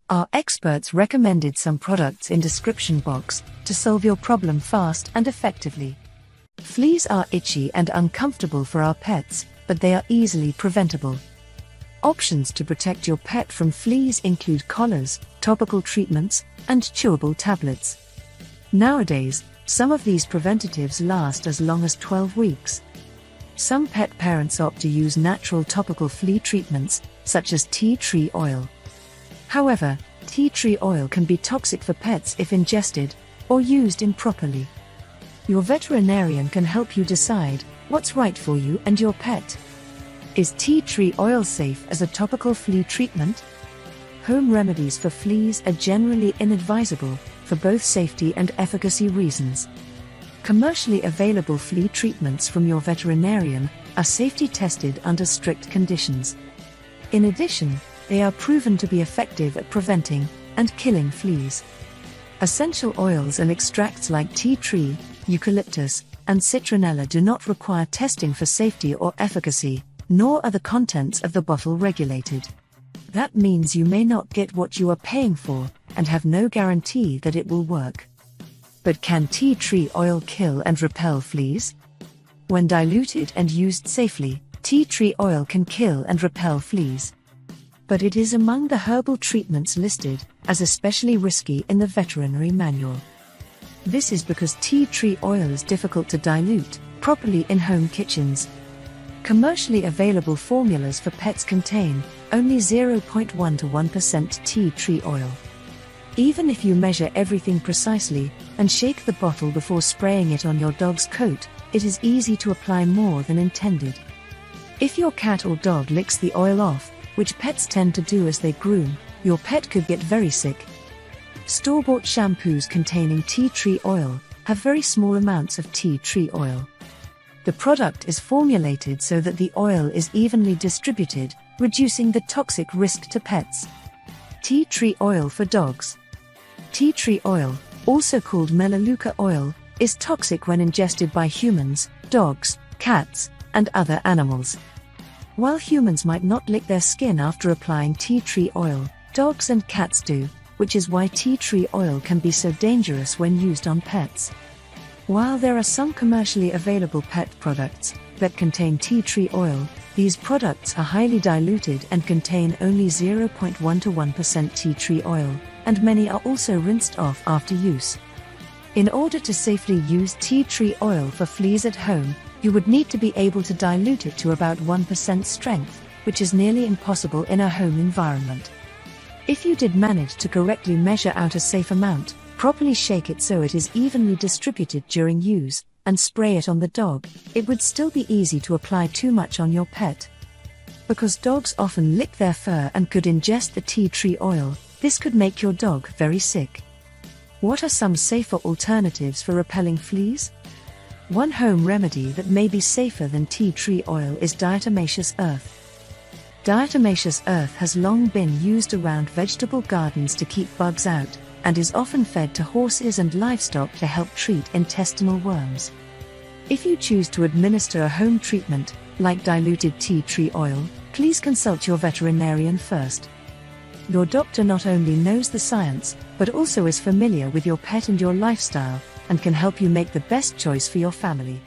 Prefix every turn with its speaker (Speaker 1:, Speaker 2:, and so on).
Speaker 1: Our experts recommended some products in description box to solve your problem fast and effectively. Fleas are itchy and uncomfortable for our pets, but they are easily preventable. Options to protect your pet from fleas include collars, topical treatments, and chewable tablets. Nowadays, some of these preventatives last as long as 12 weeks. Some pet parents opt to use natural topical flea treatments, such as tea tree oil. However, tea tree oil can be toxic for pets if ingested or used improperly. Your veterinarian can help you decide what's right for you and your pet. Is tea tree oil safe as a topical flea treatment? Home remedies for fleas are generally inadvisable for both safety and efficacy reasons. Commercially available flea treatments from your veterinarian are safety tested under strict conditions. In addition, they are proven to be effective at preventing and killing fleas. Essential oils and extracts like tea tree, eucalyptus, and citronella do not require testing for safety or efficacy, nor are the contents of the bottle regulated. That means you may not get what you are paying for, and have no guarantee that it will work. But can tea tree oil kill and repel fleas? When diluted and used safely, tea tree oil can kill and repel fleas. But it is among the herbal treatments listed as especially risky in the veterinary manual. This is because tea tree oil is difficult to dilute properly in home kitchens. Commercially available formulas for pets contain only 0.1 to 1% tea tree oil. Even if you measure everything precisely and shake the bottle before spraying it on your dog's coat, it is easy to apply more than intended. If your cat or dog licks the oil off, which pets tend to do as they groom, your pet could get very sick. Store-bought shampoos containing tea tree oil have very small amounts of tea tree oil. The product is formulated so that the oil is evenly distributed, reducing the toxic risk to pets. Tea tree oil for dogs. Tea tree oil, also called melaleuca oil, is toxic when ingested by humans, dogs, cats, and other animals. While humans might not lick their skin after applying tea tree oil, dogs and cats do, which is why tea tree oil can be so dangerous when used on pets. While there are some commercially available pet products that contain tea tree oil, these products are highly diluted and contain only 0.1 to 1% tea tree oil, and many are also rinsed off after use. In order to safely use tea tree oil for fleas at home, you would need to be able to dilute it to about 1% strength, which is nearly impossible in a home environment. If you did manage to correctly measure out a safe amount, properly shake it so it is evenly distributed during use, and spray it on the dog, it would still be easy to apply too much on your pet. Because dogs often lick their fur and could ingest the tea tree oil, this could make your dog very sick. What are some safer alternatives for repelling fleas? One home remedy that may be safer than tea tree oil is diatomaceous earth. Diatomaceous earth has long been used around vegetable gardens to keep bugs out, and is often fed to horses and livestock to help treat intestinal worms. If you choose to administer a home treatment, like diluted tea tree oil, please consult your veterinarian first. Your doctor not only knows the science, but also is familiar with your pet and your lifestyle, and can help you make the best choice for your family.